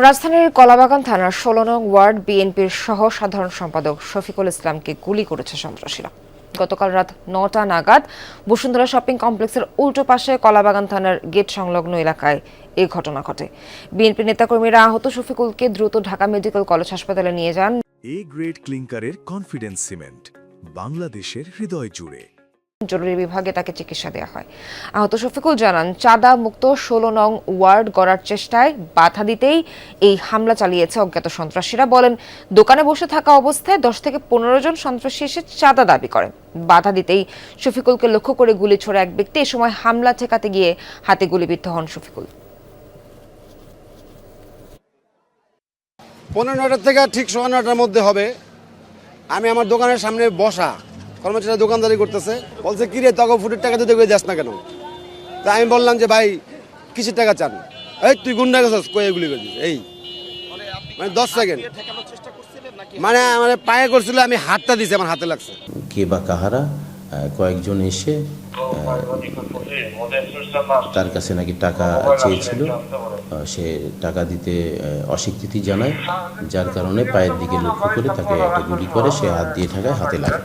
রাজধানীর কলাবাগান থানার ১৬ নং ওয়ার্ড বিএনপির সহ সাধারণ সম্পাদক শফিকুল ইসলামকে গুলি করেছে সন্ত্রাসীরা। গতকাল রাত ৯টা নাগাদ বসুন্ধরা শপিং কমপ্লেক্সের উল্টো পাশে কলাবাগান থানার গেট সংলগ্ন এলাকায় এই ঘটনা ঘটে। বিএনপি নেতাকর্মীরা আহত শফিকুলকে দ্রুত ঢাকা মেডিকেল কলেজ হাসপাতালে নিয়ে যান। এ গ্রেড ক্লিংকারের কনফিডেন্স সিমেন্ট, বাংলাদেশের হৃদয় জুড়ে। জরুরি বিভাগে তাকে চিকিৎসা দেওয়া হয়। আহত শফিকুল জানান, চাঁদা মুক্ত ১৬ নং ওয়ার্ড গড়ার চেষ্টায় বাধা দিতেই এই হামলা চালিয়েছে অজ্ঞাত সন্ত্রাসীরা। বলেন, দোকানে বসে থাকা অবস্থায় ১০ থেকে ১৫ জন সন্ত্রাসী এসে চাঁদা দাবি করে। বাধা দিতেই শফিকুলকে লক্ষ্য করে গুলি ছোড়ে এক ব্যক্তি। এ সময় হামলা ঠেকাতে গিয়ে হাতে গুলিবিদ্ধ হন শফিকুল। ৫:৫ থেকে ঠিক ৯:১৫টার মধ্যে হবে। আমি আমার দোকানের সামনে বসা, কর্মচারীরা দোকানদারি করতেছে, বলছে কিরে তখন ফুটের টাকা দিতে করে যাস না কেন? তা আমি বললাম যে ভাই কিসের টাকা চান? এই তুই গুন্ডা গেছিস, কই এগুলি করছিস? এই মানে 10 সেকেন্ড মানে আমার পায়ে করছিল, আমি হাতটা দিছি, আমার হাতে লাগছে। কে বা কাহারা কয়েকজন এসে তার কাছে নাকি টাকা চেয়েছিল, সে টাকা দিতে অস্বীকৃতি জানায়, যার কারণে পায়ের দিকে লক্ষ্য করে তাকে একটা গুলি করে, সে হাত দিয়ে ঠেকায়, হাতে লাগে।